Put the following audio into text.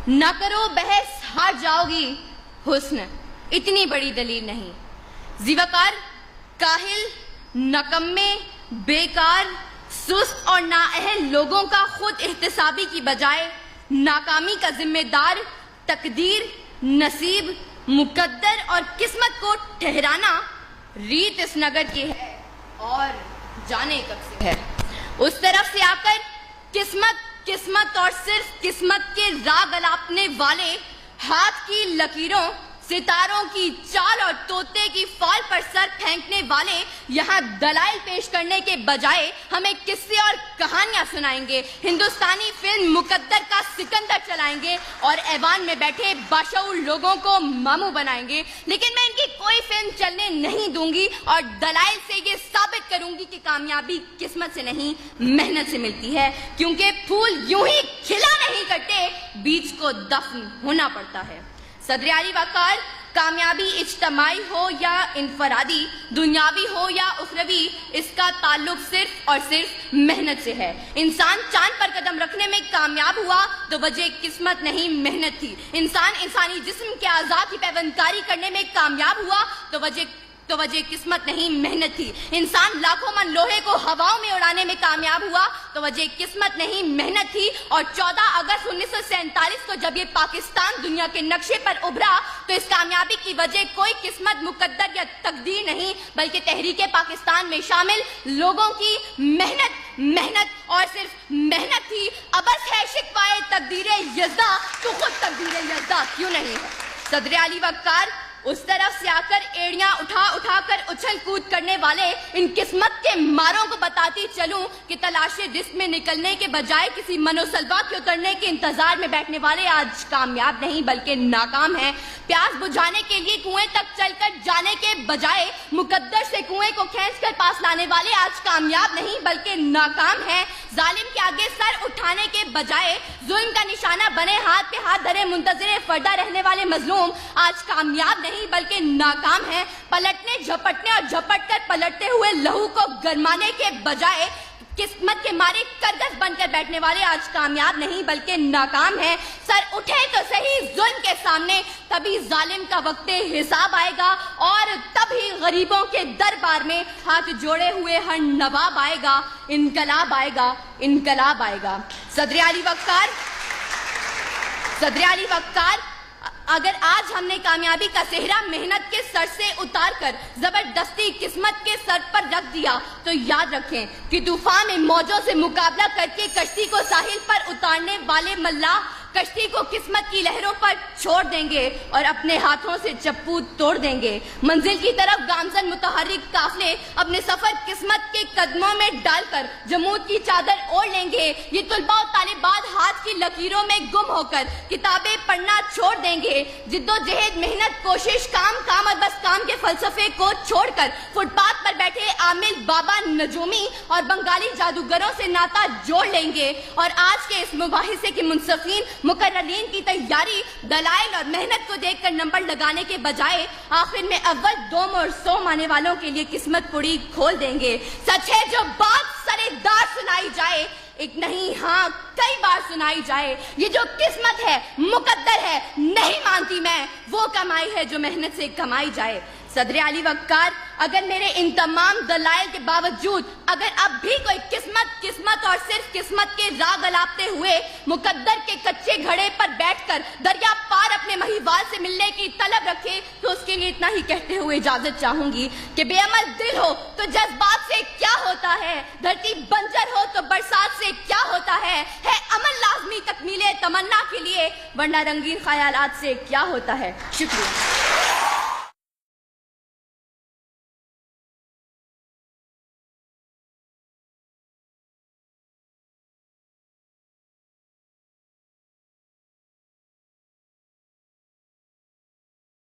نہ کرو بحث ہار جاؤ گی، حسن اتنی بڑی دلیل نہیں۔ زیوکار، کاہل، نکمے، بیکار، سست اور نااہل لوگوں کا خود احتسابی کی بجائے ناکامی کا ذمہ دار تقدیر، نصیب، مقدر اور قسمت کو ٹھہرانا ریت اس نگر کی ہے اور جانے کب سے ہے۔ اس طرف سے آ کر قسمت اور صرف قسمت کے راگ الاپنے والے ہاتھ کی لکیروں، ستاروں کی چال اور طوطے کی فال پر سر پھینکنے والے یہاں دلائل پیش کرنے کے بجائے ہمیں قصے اور کہانیاں سنائیں گے، ہندوستانی فلم مقدر کا سکندر چلائیں گے اور ایوان میں بیٹھے باشعور لوگوں کو ماموں بنائیں گے۔ لیکن میں ان کی کوئی فلم چلنے نہیں دوں گی اور دلائل سے یہ ثابت کروں گی کہ کامیابی قسمت سے نہیں محنت سے ملتی ہے، کیونکہ پھول یوں ہی کھلا نہیں کرتے، بیج کو دفن ہونا پڑتا ہے۔ صدر علی وقار، کامیابی اجتماعی ہو یا انفرادی، دنیاوی ہو یا اخروی، اس کا تعلق صرف اور صرف محنت سے ہے۔ انسان چاند پر قدم رکھنے میں کامیاب ہوا تو وجہ قسمت نہیں محنت تھی۔ انسان انسانی جسم کے اعضاء کی پیوندکاری کرنے میں کامیاب ہوا تو وجہ قسمت نہیں محنت تھی۔ انسان لاکھوں من لوہے کو ہواؤں میں اڑانے میں کامیاب ہوا تو وجہ قسمت نہیں محنت تھی۔ اور 14 اگست 1947 کو جب یہ پاکستان دنیا کے نقشے پر ابھرا تو اس کامیابی کی وجہ کوئی قسمت، مقدر یا تقدیر نہیں بلکہ تحریک پاکستان میں شامل لوگوں کی محنت اور صرف محنت تھی۔ ابس ہے شکوائے تقدیر یزداں تو خود تقدیر یزداں کیوں نہیں ہے۔ صدر علی وقار، اس طرف سے آ کر ایڑیاں اٹھا کر اچھل کود کرنے والے ان قسمت کے ماروں کو بتاتی چلوں کہ تلاش رزق میں نکلنے کے بجائے کسی منوسلوا کے اترنے کے انتظار میں بیٹھنے والے آج کامیاب نہیں بلکہ ناکام ہیں۔ پیاس بجھانے کے لیے کنویں تک چل کر جانے کے بجائے مقدر سے کنویں کو کھینچ کر پاس لانے والے آج کامیاب نہیں بلکہ ناکام ہیں۔ ظالم کے آگے سر اٹھانے کے بجائے ظلم کا نشانہ بنے ہاتھ پہ ہاتھ دھرے منتظر فردہ رہنے والے مظلوم آج کامیاب نہیں بلکہ ناکام ہیں۔ پلٹنے، جھپٹنے اور جھپٹ کر پلٹتے ہوئے لہو کو گرمانے کے بجائے قسمت کے مارے کرگس بن کر بیٹھنے والے آج کامیاب نہیں بلکہ ناکام ہیں۔ سر اٹھے تو صحیح ظلم کے سامنے، تبھی ظالم کا وقت حساب آئے گا اور تبھی غریبوں کے دربار میں ہاتھ جوڑے ہوئے ہر نواب آئے گا، انقلاب آئے گا۔ صدر علی وقار، اگر آج ہم نے کامیابی کا صحرا محنت کے سر سے اتار کر زبردستی قسمت کے سر پر رکھ دیا تو یاد رکھیں کہ طوفان میں موجوں سے مقابلہ کر کے کشتی کو ساحل پر اتارنے والے ملاح کشتی کو قسمت کی لہروں پر چھوڑ دیں گے اور اپنے ہاتھوں سے چپو توڑ دیں گے۔ منزل کی طرف گامزن متحرک قافلے اپنے سفر قسمت کے قدموں میں ڈال کر جمود کی چادر اوڑھ لیں گے۔ یہ طلباء و طالبات ہاتھ کی لکیروں میں گم ہو کر کتابیں پڑھنا چھوڑ دیں گے۔ جد و جہد، محنت، کوشش، کام اور بس کام کے فلسفے کو چھوڑ کر فٹ پاتھ پر بیٹھے عامل، بابا نجومی اور بنگالی جادوگروں سے ناطہ جوڑ لیں گے۔ اور آج کے اس مباحثے کے منصفین، مقررین کی تیاری، دلائل اور محنت کو دیکھ کر نمبر لگانے کے بجائے آخر میں اول، دوم اور سوم آنے والوں کے لیے قسمت پڑی کھول دیں گے۔ سچ ہے جو بات سرے دار سنائی جائے، ایک نہیں ہاں کئی بار سنائی جائے، یہ جو قسمت ہے، مقدر ہے، نہیں مانتی میں وہ کمائی ہے جو محنت سے کمائی جائے۔ صدر علی وقار، اگر میرے ان تمام دلائل کے باوجود اگر اب بھی کوئی قسمت اور صرف قسمت کے راگ الاپتے ہوئے مقدر کے کچے گھڑے پر بیٹھ کر دریا پار اپنے مہیوال سے ملنے کی طلب رکھے تو اس کے لیے اتنا ہی کہتے ہوئے اجازت چاہوں گی کہ بے عمل دل ہو تو جذبات سے کیا ہوتا ہے، دھرتی بنجر ہو تو برسات سے کیا ہوتا ہے عمل لازمی تکمیل تمنا کے لیے، ورنہ رنگین خیالات سے کیا ہوتا ہے۔ شکریہ۔